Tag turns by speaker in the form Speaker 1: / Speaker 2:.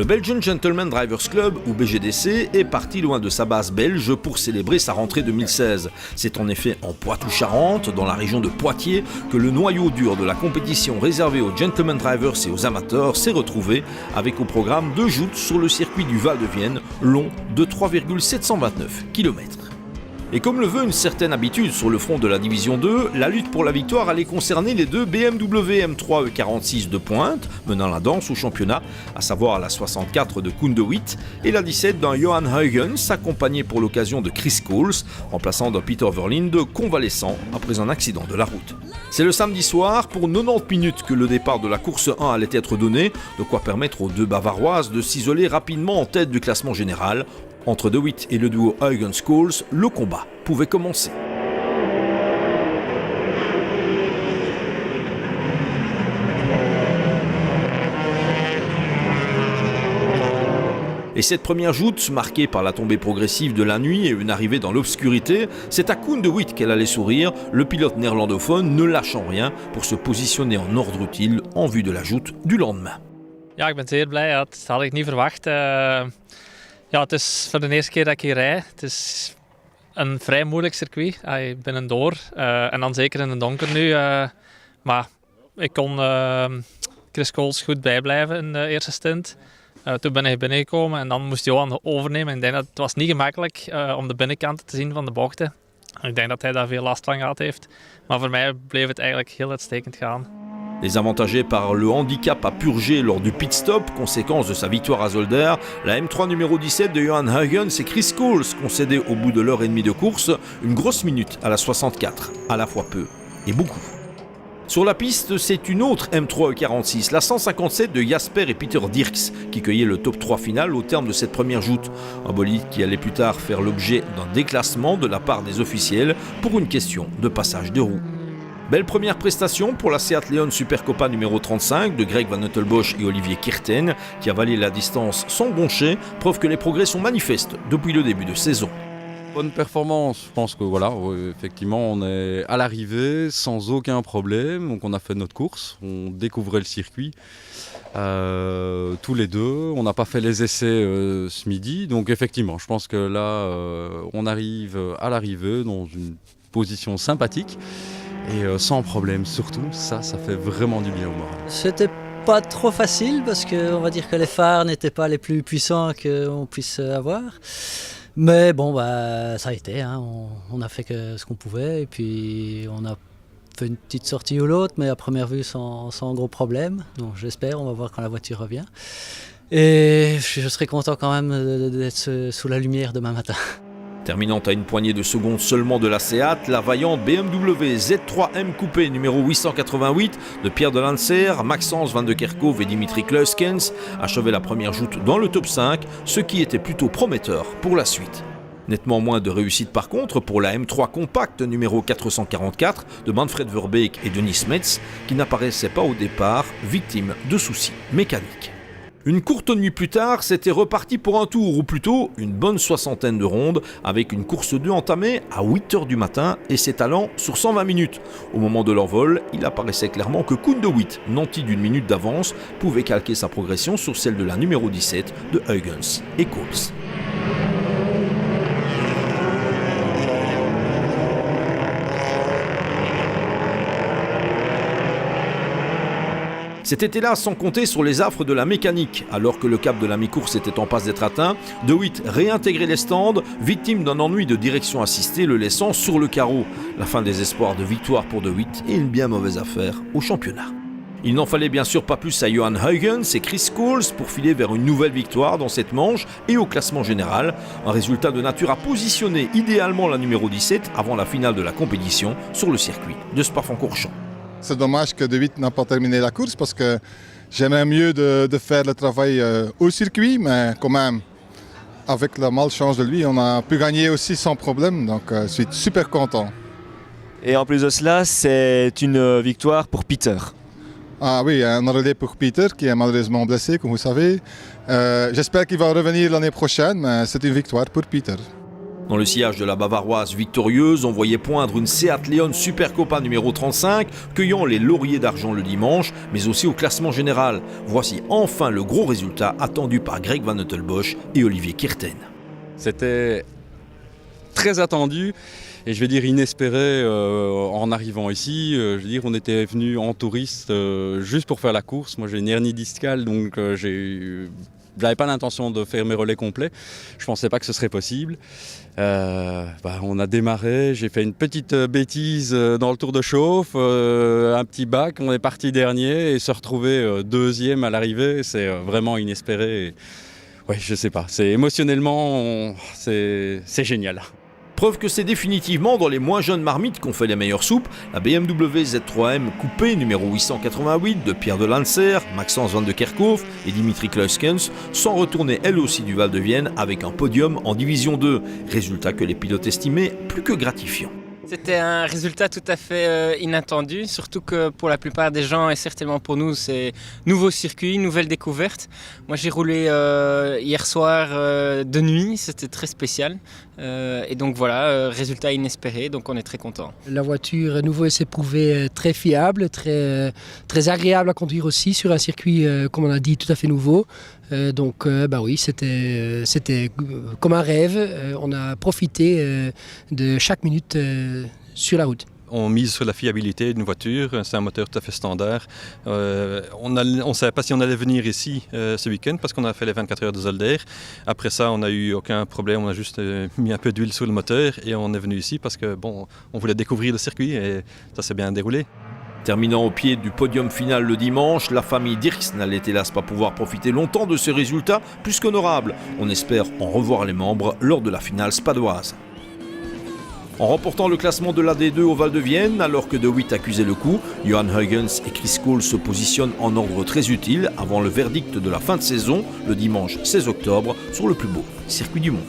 Speaker 1: Le Belgian Gentleman Drivers Club, ou BGDC, est parti loin de sa base belge pour célébrer sa rentrée 2016. C'est en effet en Poitou-Charentes, dans la région de Poitiers, que le noyau dur de la compétition réservée aux Gentleman Drivers et aux amateurs s'est retrouvé, avec au programme 2 joutes sur le circuit du Val de Vienne, long de 3,729 km. Et comme le veut une certaine habitude sur le front de la Division 2, la lutte pour la victoire allait concerner les deux BMW M3 E46 de pointe, menant la danse au championnat, à savoir la 64 de Koen de Witt et la 17 d'un Johan Huygens, accompagné pour l'occasion de Chris Coles, remplaçant d'un Peter Verlinde convalescent après un accident de la route. C'est le samedi soir, pour 90 minutes, que le départ de la course 1 allait être donné, de quoi permettre aux deux Bavaroises de s'isoler rapidement en tête du classement général. Entre De Witt et le duo Huygens-Coles, le combat pouvait commencer. Et cette première joute, marquée par la tombée progressive de la nuit et une arrivée dans l'obscurité, c'est à Koen de Witt qu'elle allait sourire, le pilote néerlandophone ne lâchant rien pour se positionner en ordre utile en vue de la joute du lendemain.
Speaker 2: Ja, ik ben zeer blij. Dat had ik niet verwacht. Ja, het is voor de eerste keer dat ik hier rijd. Het is een vrij moeilijk circuit, binnendoor. En dan zeker in het donker nu. Maar ik kon Chris Coles goed bijblijven in de eerste stint. Toen ben ik binnengekomen en dan moest Johan overnemen. Ik denk dat het was niet gemakkelijk om de binnenkant te zien van de bochten. Ik denk dat hij daar veel last van gehad heeft. Maar voor mij bleef het eigenlijk heel uitstekend gaan.
Speaker 1: Désavantagé par le handicap à purger lors du pit-stop, conséquence de sa victoire à Zolder, la M3 numéro 17 de Johan Huygens et Chris Coles concédaient au bout de l'heure et demie de course une grosse minute à la 64, à la fois peu et beaucoup. Sur la piste, c'est une autre M3 E46, la 157 de Jasper et Peter Dirks, qui cueillait le top 3 final au terme de cette première joute. Un bolide qui allait plus tard faire l'objet d'un déclassement de la part des officiels pour une question de passage de roue. Belle première prestation pour la Seat Leon Supercopa numéro 35 de Greg Van Uyttelbosch et Olivier Kirten, qui a valé la distance sans broncher, preuve que les progrès sont manifestes depuis le début de saison.
Speaker 3: Bonne performance, je pense que voilà, effectivement on est à l'arrivée sans aucun problème, donc on a fait notre course, on découvrait le circuit tous les deux, on n'a pas fait les essais ce midi, donc effectivement je pense que là on arrive à l'arrivée dans une position sympathique. Et sans problème, surtout, ça fait vraiment du bien au moral.
Speaker 4: C'était pas trop facile parce qu'on va dire que les phares n'étaient pas les plus puissants qu'on puisse avoir. Mais bon, ça a été, hein. On a fait ce qu'on pouvait et puis on a fait une petite sortie ou l'autre, mais à première vue sans gros problème. Donc j'espère, on va voir quand la voiture revient. Et je serai content quand même d'être sous la lumière demain matin.
Speaker 1: Terminant à une poignée de secondes seulement de la Seat, la vaillante BMW Z3M Coupé numéro 888 de Pierre de Lancer, Maxence Van de Kerkhove et Dimitri Kluskens achevait la première joute dans le top 5, ce qui était plutôt prometteur pour la suite. Nettement moins de réussite par contre pour la M3 compacte numéro 444 de Manfred Verbeek et Denis Metz, qui n'apparaissait pas au départ, victime de soucis mécaniques. Une courte nuit plus tard, c'était reparti pour un tour, ou plutôt une bonne soixantaine de rondes, avec une course 2 entamée à 8h du matin et s'étalant sur 120 minutes. Au moment de leur vol, il apparaissait clairement que Koen de Witt, nanti d'une minute d'avance, pouvait calquer sa progression sur celle de la numéro 17 de Huygens et Coles. Cet été-là, sans compter sur les affres de la mécanique. Alors que le cap de la mi-course était en passe d'être atteint, De Witt réintégrait les stands, victime d'un ennui de direction assistée le laissant sur le carreau. La fin des espoirs de victoire pour De Witt et une bien mauvaise affaire au championnat. Il n'en fallait bien sûr pas plus à Johan Huygens et Chris Coles pour filer vers une nouvelle victoire dans cette manche et au classement général. Un résultat de nature à positionner idéalement la numéro 17 avant la finale de la compétition sur le circuit de Spa-Francorchamps.
Speaker 5: C'est dommage que De Witt n'a pas terminé la course parce que j'aimerais mieux de faire le travail au circuit, mais quand même, avec la malchance de lui, on a pu gagner aussi sans problème, donc je suis super content.
Speaker 6: Et en plus de cela, c'est une victoire pour Peter.
Speaker 5: Ah oui, un relais pour Peter qui est malheureusement blessé, comme vous savez. J'espère qu'il va revenir l'année prochaine, mais c'est une victoire pour Peter.
Speaker 1: Dans le sillage de la Bavaroise victorieuse, on voyait poindre une Seat Leon Supercopa numéro 35, cueillant les lauriers d'argent le dimanche, mais aussi au classement général. Voici enfin le gros résultat attendu par Greg Van Uyttelbosch et Olivier Kirten.
Speaker 3: C'était très attendu et je vais dire inespéré en arrivant ici. Je veux dire, on était venu en touriste juste pour faire la course. Moi j'ai une hernie discale, donc je n'avais pas l'intention de faire mes relais complets. Je ne pensais pas que ce serait possible. On a démarré, j'ai fait une petite bêtise dans le tour de chauffe, un petit bac, on est parti dernier et se retrouver deuxième à l'arrivée, c'est vraiment inespéré. Ouais, je sais pas, c'est émotionnellement, c'est génial.
Speaker 1: Preuve que c'est définitivement dans les moins jeunes marmites qu'on fait les meilleures soupes, la BMW Z3M coupée numéro 888 de Pierre de Lancer, Maxence Van de Kerkhoff et Dimitri Kluiskens sont retournés elle aussi du Val de Vienne avec un podium en division 2, résultat que les pilotes estimaient plus que gratifiant.
Speaker 7: C'était un résultat tout à fait inattendu, surtout que pour la plupart des gens et certainement pour nous c'est nouveau circuit, nouvelle découverte. Moi j'ai roulé hier soir de nuit, c'était très spécial et donc voilà, résultat inespéré, donc on est très content.
Speaker 8: La voiture à nouveau s'est prouvée très fiable, très agréable à conduire aussi sur un circuit comme on a dit tout à fait nouveau. Donc oui, c'était comme un rêve. On a profité de chaque minute sur la route.
Speaker 9: On mise sur la fiabilité d'une voiture, c'est un moteur tout à fait standard. On ne savait pas si on allait venir ici ce week-end parce qu'on a fait les 24 heures de Zolder. Après ça, on n'a eu aucun problème, on a juste mis un peu d'huile sur le moteur et on est venu ici parce que on voulait découvrir le circuit et ça s'est bien déroulé.
Speaker 1: Terminant au pied du podium final le dimanche, la famille Dirks n'allait hélas pas pouvoir profiter longtemps de ce résultat plus qu'honorable. On espère en revoir les membres lors de la finale spadoise. En remportant le classement de l'AD2 au Val de Vienne, alors que De Witt accusait le coup, Johan Huygens et Chris Cole se positionnent en ordre très utile avant le verdict de la fin de saison, le dimanche 16 octobre, sur le plus beau circuit du monde.